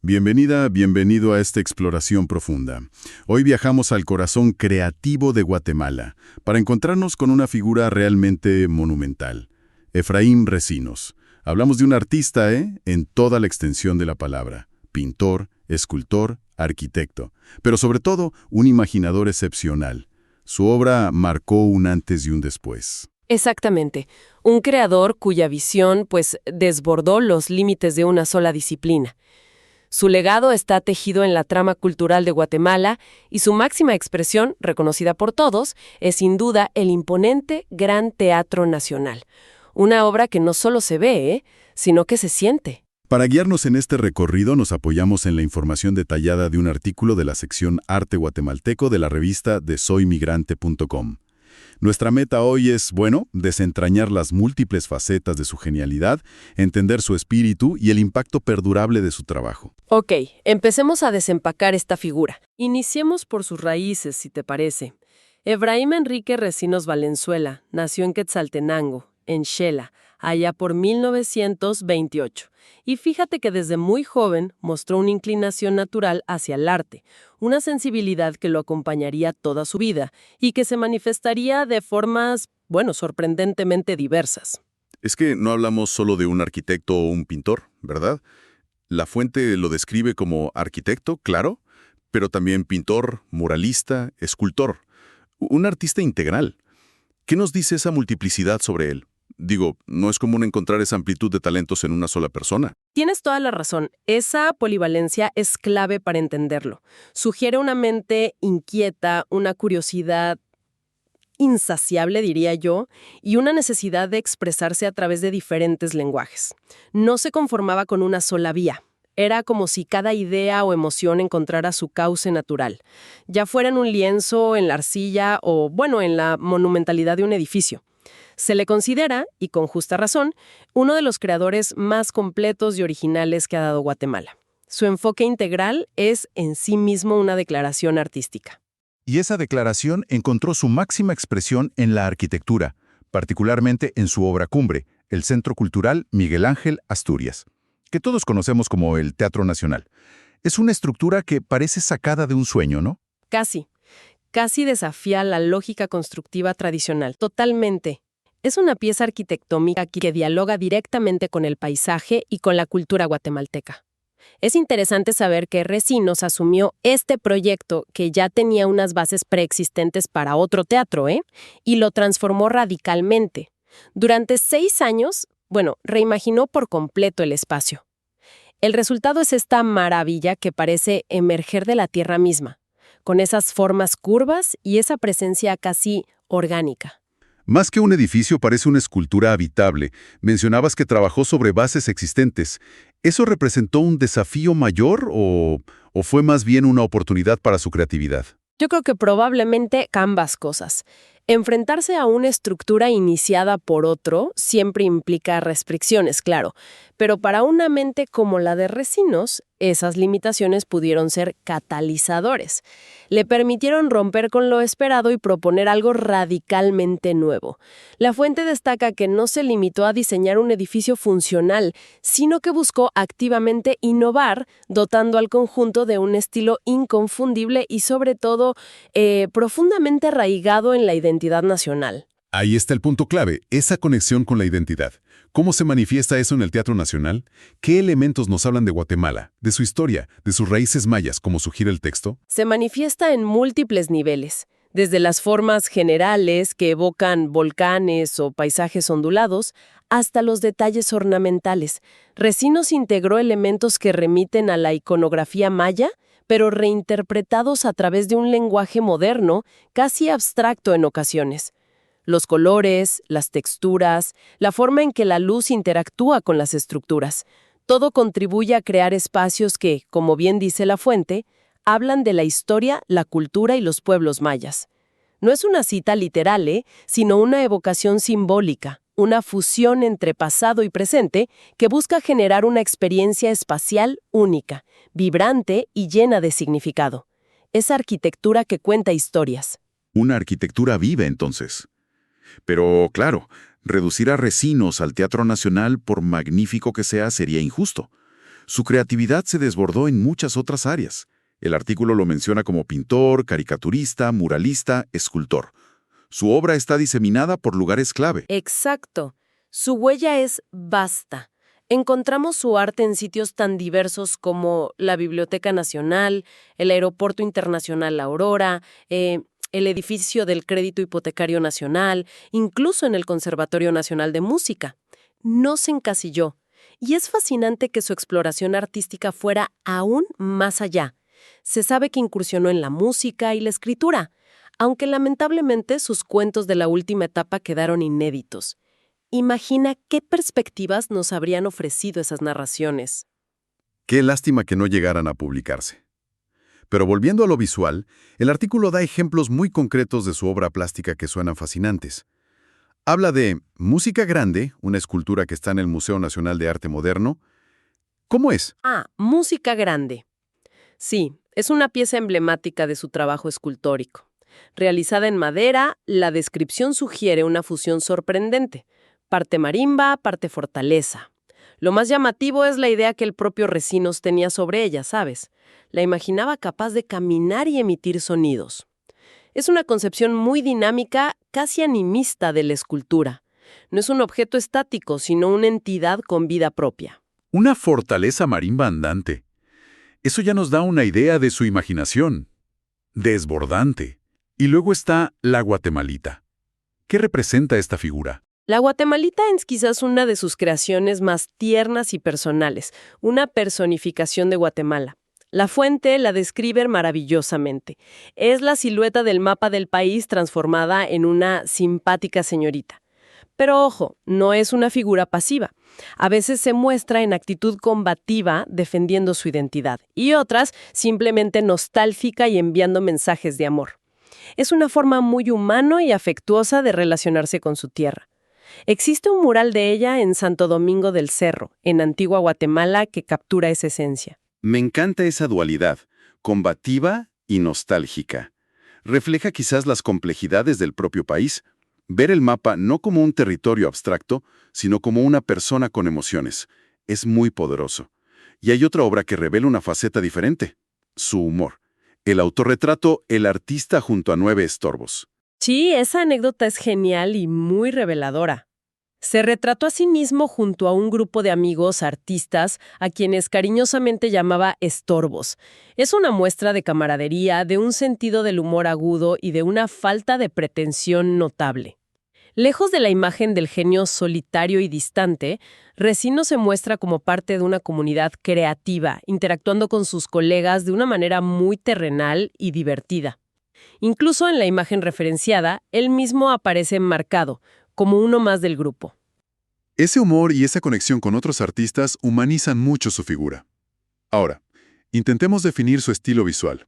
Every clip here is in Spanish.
Bienvenida, bienvenido a esta exploración profunda. Hoy viajamos al corazón creativo de Guatemala para encontrarnos con una figura realmente monumental, Efraín Recinos. Hablamos de un artista, en toda la extensión de la palabra, pintor, escultor, arquitecto, pero sobre todo un imaginador excepcional. Su obra marcó un antes y un después. Exactamente. Un creador cuya visión, desbordó los límites de una sola disciplina. Su legado está tejido en la trama cultural de Guatemala y su máxima expresión, reconocida por todos, es sin duda el imponente Gran Teatro Nacional. Una obra que no solo se ve, sino que se siente. Para guiarnos en este recorrido nos apoyamos en la información detallada de un artículo de la sección Arte Guatemalteco de la revista de soymigrante.com. Nuestra meta hoy es, desentrañar las múltiples facetas de su genialidad, entender su espíritu y el impacto perdurable de su trabajo. Ok, empecemos a desempacar esta figura. Iniciemos por sus raíces, si te parece. Efraín Enrique Recinos Valenzuela nació en Quetzaltenango, en Xela, allá por 1928. Y fíjate que desde muy joven mostró una inclinación natural hacia el arte, una sensibilidad que lo acompañaría toda su vida y que se manifestaría de formas, sorprendentemente diversas. Es que no hablamos solo de un arquitecto o un pintor, ¿verdad? La fuente lo describe como arquitecto, claro, pero también pintor, muralista, escultor. Un artista integral. ¿Qué nos dice esa multiplicidad sobre él? Digo, no es común encontrar esa amplitud de talentos en una sola persona. Tienes toda la razón. Esa polivalencia es clave para entenderlo. Sugiere una mente inquieta, una curiosidad insaciable, diría yo, y una necesidad de expresarse a través de diferentes lenguajes. No se conformaba con una sola vía. Era como si cada idea o emoción encontrara su cauce natural, ya fuera en un lienzo, en la arcilla o, en la monumentalidad de un edificio. Se le considera, y con justa razón, uno de los creadores más completos y originales que ha dado Guatemala. Su enfoque integral es en sí mismo una declaración artística. Y esa declaración encontró su máxima expresión en la arquitectura, particularmente en su obra cumbre, el Centro Cultural Miguel Ángel Asturias, que todos conocemos como el Teatro Nacional. Es una estructura que parece sacada de un sueño, ¿no? Casi desafía la lógica constructiva tradicional, totalmente. Es una pieza arquitectónica que dialoga directamente con el paisaje y con la cultura guatemalteca. Es interesante saber que Recinos asumió este proyecto que ya tenía unas bases preexistentes para otro teatro, y lo transformó radicalmente. Durante 6 años, reimaginó por completo el espacio. El resultado es esta maravilla que parece emerger de la tierra misma, con esas formas curvas y esa presencia casi orgánica. Más que un edificio, parece una escultura habitable. Mencionabas que trabajó sobre bases existentes. ¿Eso representó un desafío mayor o fue más bien una oportunidad para su creatividad? Yo creo que probablemente ambas cosas. Enfrentarse a una estructura iniciada por otro siempre implica restricciones, claro, pero para una mente como la de Recinos, esas limitaciones pudieron ser catalizadores. Le permitieron romper con lo esperado y proponer algo radicalmente nuevo. La fuente destaca que no se limitó a diseñar un edificio funcional, sino que buscó activamente innovar, dotando al conjunto de un estilo inconfundible y sobre todo profundamente arraigado en la identidad nacional. Ahí está el punto clave, esa conexión con la identidad. ¿Cómo se manifiesta eso en el Teatro Nacional? ¿Qué elementos nos hablan de Guatemala, de su historia, de sus raíces mayas, como sugiere el texto? Se manifiesta en múltiples niveles, desde las formas generales que evocan volcanes o paisajes ondulados, hasta los detalles ornamentales. Recinos integró elementos que remiten a la iconografía maya, pero reinterpretados a través de un lenguaje moderno, casi abstracto en ocasiones. Los colores, las texturas, la forma en que la luz interactúa con las estructuras. Todo contribuye a crear espacios que, como bien dice la fuente, hablan de la historia, la cultura y los pueblos mayas. No es una cita literal, sino una evocación simbólica, una fusión entre pasado y presente que busca generar una experiencia espacial única, vibrante y llena de significado. Es arquitectura que cuenta historias. Una arquitectura viva, entonces. Pero, claro, reducir a Recinos al Teatro Nacional, por magnífico que sea, sería injusto. Su creatividad se desbordó en muchas otras áreas. El artículo lo menciona como pintor, caricaturista, muralista, escultor. Su obra está diseminada por lugares clave. Exacto. Su huella es vasta. Encontramos su arte en sitios tan diversos como la Biblioteca Nacional, el Aeropuerto Internacional La Aurora, el edificio del Crédito Hipotecario Nacional, incluso en el Conservatorio Nacional de Música. No se encasilló. Y es fascinante que su exploración artística fuera aún más allá. Se sabe que incursionó en la música y la escritura, aunque lamentablemente sus cuentos de la última etapa quedaron inéditos. Imagina qué perspectivas nos habrían ofrecido esas narraciones. Qué lástima que no llegaran a publicarse. Pero volviendo a lo visual, el artículo da ejemplos muy concretos de su obra plástica que suenan fascinantes. Habla de Música Grande, una escultura que está en el Museo Nacional de Arte Moderno. ¿Cómo es? Música Grande. Sí, es una pieza emblemática de su trabajo escultórico. Realizada en madera, la descripción sugiere una fusión sorprendente. Parte marimba, parte fortaleza. Lo más llamativo es la idea que el propio Resinos tenía sobre ella, ¿sabes? La imaginaba capaz de caminar y emitir sonidos. Es una concepción muy dinámica, casi animista de la escultura. No es un objeto estático, sino una entidad con vida propia. Una fortaleza marimba andante. Eso ya nos da una idea de su imaginación. Desbordante. Y luego está la guatemalita. ¿Qué representa esta figura? La guatemalita es quizás una de sus creaciones más tiernas y personales, una personificación de Guatemala. La fuente la describe maravillosamente. Es la silueta del mapa del país transformada en una simpática señorita. Pero ojo, no es una figura pasiva. A veces se muestra en actitud combativa defendiendo su identidad y otras simplemente nostálgica y enviando mensajes de amor. Es una forma muy humana y afectuosa de relacionarse con su tierra. Existe un mural de ella en Santo Domingo del Cerro, en Antigua Guatemala, que captura esa esencia. Me encanta esa dualidad, combativa y nostálgica. Refleja quizás las complejidades del propio país. Ver el mapa no como un territorio abstracto, sino como una persona con emociones. Es muy poderoso. Y hay otra obra que revela una faceta diferente: su humor. El autorretrato El artista junto a 9 estorbos. Sí, esa anécdota es genial y muy reveladora. Se retrató a sí mismo junto a un grupo de amigos artistas a quienes cariñosamente llamaba estorbos. Es una muestra de camaradería, de un sentido del humor agudo y de una falta de pretensión notable. Lejos de la imagen del genio solitario y distante, Resinos se muestra como parte de una comunidad creativa, interactuando con sus colegas de una manera muy terrenal y divertida. Incluso en la imagen referenciada, él mismo aparece enmarcado, como uno más del grupo. Ese humor y esa conexión con otros artistas humanizan mucho su figura. Ahora, intentemos definir su estilo visual.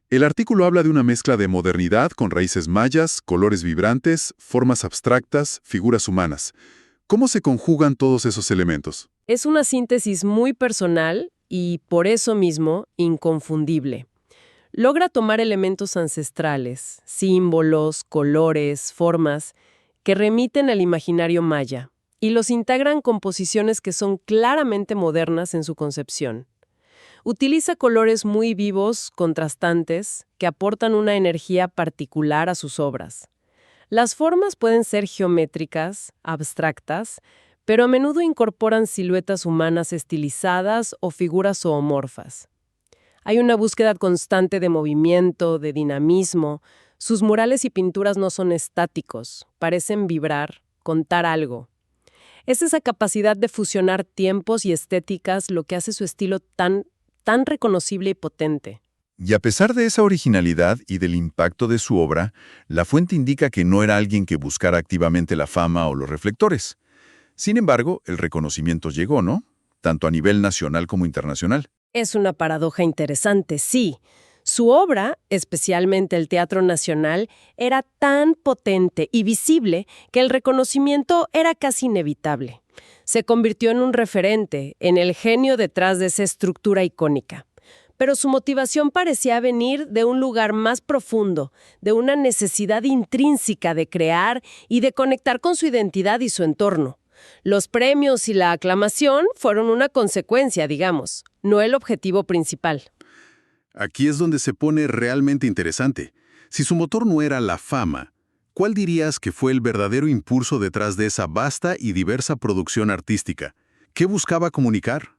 El artículo habla de una mezcla de modernidad con raíces mayas, colores vibrantes, formas abstractas, figuras humanas. ¿Cómo se conjugan todos esos elementos? Es una síntesis muy personal y, por eso mismo, inconfundible. Logra tomar elementos ancestrales, símbolos, colores, formas, que remiten al imaginario maya, y los integran con composiciones que son claramente modernas en su concepción. Utiliza colores muy vivos, contrastantes, que aportan una energía particular a sus obras. Las formas pueden ser geométricas, abstractas, pero a menudo incorporan siluetas humanas estilizadas o figuras zoomorfas. Hay una búsqueda constante de movimiento, de dinamismo. Sus murales y pinturas no son estáticos, parecen vibrar, contar algo. Es esa capacidad de fusionar tiempos y estéticas lo que hace su estilo tan reconocible y potente. Y a pesar de esa originalidad y del impacto de su obra, la fuente indica que no era alguien que buscara activamente la fama o los reflectores. Sin embargo, el reconocimiento llegó, ¿no? Tanto a nivel nacional como internacional. Es una paradoja interesante, sí. Su obra, especialmente el Teatro Nacional, era tan potente y visible que el reconocimiento era casi inevitable. Se convirtió en un referente, en el genio detrás de esa estructura icónica. Pero su motivación parecía venir de un lugar más profundo, de una necesidad intrínseca de crear y de conectar con su identidad y su entorno. Los premios y la aclamación fueron una consecuencia, digamos, no el objetivo principal. Aquí es donde se pone realmente interesante. Si su motor no era la fama, ¿cuál dirías que fue el verdadero impulso detrás de esa vasta y diversa producción artística? ¿Qué buscaba comunicar?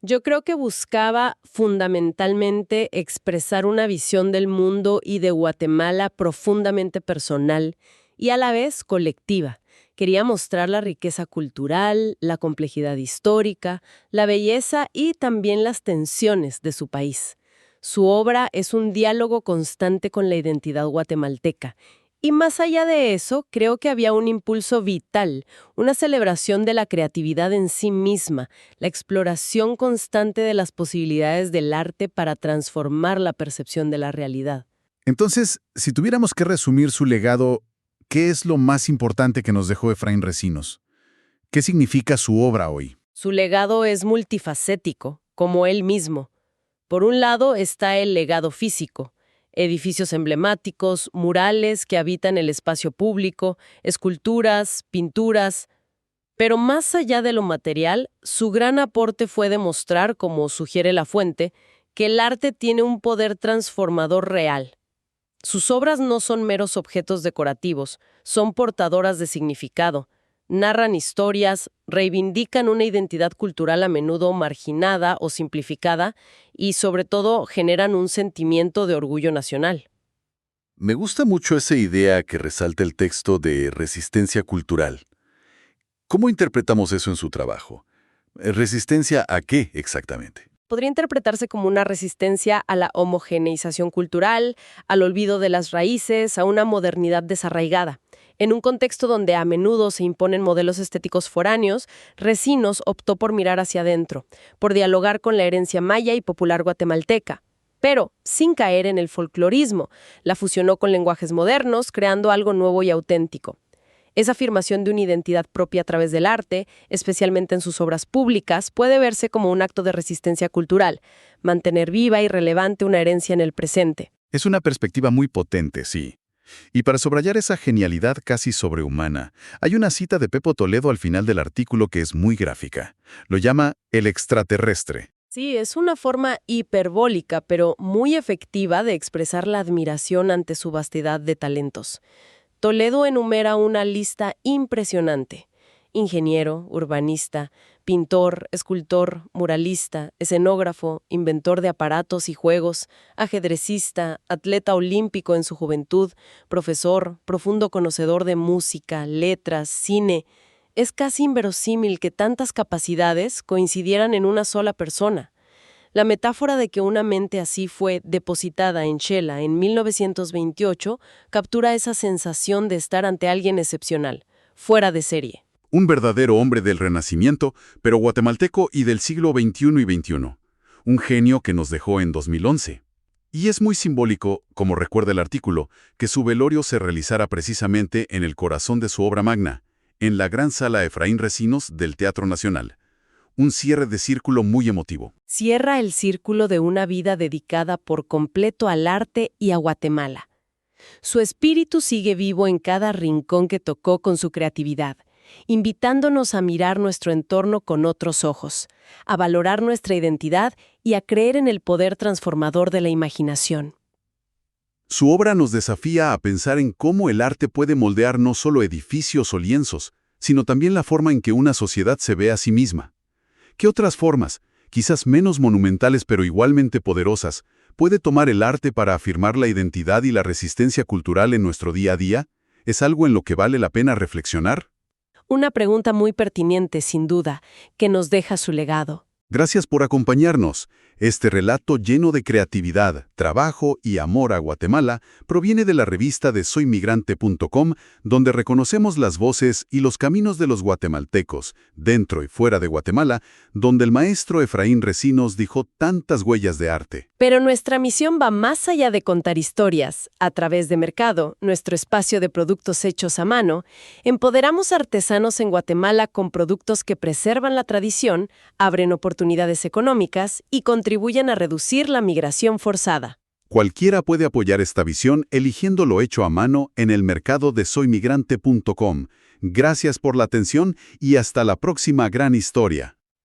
Yo creo que buscaba fundamentalmente expresar una visión del mundo y de Guatemala profundamente personal y a la vez colectiva. Quería mostrar la riqueza cultural, la complejidad histórica, la belleza y también las tensiones de su país. Su obra es un diálogo constante con la identidad guatemalteca. Y más allá de eso, creo que había un impulso vital, una celebración de la creatividad en sí misma, la exploración constante de las posibilidades del arte para transformar la percepción de la realidad. Entonces, si tuviéramos que resumir su legado, ¿qué es lo más importante que nos dejó Efraín Recinos? ¿Qué significa su obra hoy? Su legado es multifacético, como él mismo. Por un lado está el legado físico, edificios emblemáticos, murales que habitan el espacio público, esculturas, pinturas. Pero más allá de lo material, su gran aporte fue demostrar, como sugiere la fuente, que el arte tiene un poder transformador real. Sus obras no son meros objetos decorativos, son portadoras de significado. Narran historias, reivindican una identidad cultural a menudo marginada o simplificada y, sobre todo, generan un sentimiento de orgullo nacional. Me gusta mucho esa idea que resalta el texto de resistencia cultural. ¿Cómo interpretamos eso en su trabajo? ¿Resistencia a qué exactamente? Podría interpretarse como una resistencia a la homogeneización cultural, al olvido de las raíces, a una modernidad desarraigada. En un contexto donde a menudo se imponen modelos estéticos foráneos, Recinos optó por mirar hacia adentro, por dialogar con la herencia maya y popular guatemalteca. Pero, sin caer en el folclorismo, la fusionó con lenguajes modernos, creando algo nuevo y auténtico. Esa afirmación de una identidad propia a través del arte, especialmente en sus obras públicas, puede verse como un acto de resistencia cultural, mantener viva y relevante una herencia en el presente. Es una perspectiva muy potente, sí. Y para subrayar esa genialidad casi sobrehumana, hay una cita de Pepo Toledo al final del artículo que es muy gráfica. Lo llama el extraterrestre. Sí, es una forma hiperbólica, pero muy efectiva de expresar la admiración ante su vastedad de talentos. Toledo enumera una lista impresionante. Ingeniero, urbanista, pintor, escultor, muralista, escenógrafo, inventor de aparatos y juegos, ajedrecista, atleta olímpico en su juventud, profesor, profundo conocedor de música, letras, cine. Es casi inverosímil que tantas capacidades coincidieran en una sola persona. La metáfora de que una mente así fue depositada en Xela en 1928 captura esa sensación de estar ante alguien excepcional, fuera de serie. Un verdadero hombre del Renacimiento, pero guatemalteco y del siglo XXI y XXI. Un genio que nos dejó en 2011. Y es muy simbólico, como recuerda el artículo, que su velorio se realizara precisamente en el corazón de su obra magna, en la gran sala Efraín Recinos del Teatro Nacional. Un cierre de círculo muy emotivo. Cierra el círculo de una vida dedicada por completo al arte y a Guatemala. Su espíritu sigue vivo en cada rincón que tocó con su creatividad, invitándonos a mirar nuestro entorno con otros ojos, a valorar nuestra identidad y a creer en el poder transformador de la imaginación. Su obra nos desafía a pensar en cómo el arte puede moldear no solo edificios o lienzos, sino también la forma en que una sociedad se ve a sí misma. ¿Qué otras formas, quizás menos monumentales pero igualmente poderosas, puede tomar el arte para afirmar la identidad y la resistencia cultural en nuestro día a día? ¿Es algo en lo que vale la pena reflexionar? Una pregunta muy pertinente, sin duda, que nos deja su legado. Gracias por acompañarnos. Este relato lleno de creatividad, trabajo y amor a Guatemala proviene de la revista de soymigrante.com, donde reconocemos las voces y los caminos de los guatemaltecos, dentro y fuera de Guatemala, donde el maestro Efraín Recinos dejó tantas huellas de arte. Pero nuestra misión va más allá de contar historias. A través de Mercado, nuestro espacio de productos hechos a mano, empoderamos artesanos en Guatemala con productos que preservan la tradición, abren oportunidades económicas y contribuyen a reducir la migración forzada. Cualquiera puede apoyar esta visión eligiendo lo hecho a mano en el mercado de soymigrante.com, Gracias por la atención y hasta la próxima gran historia.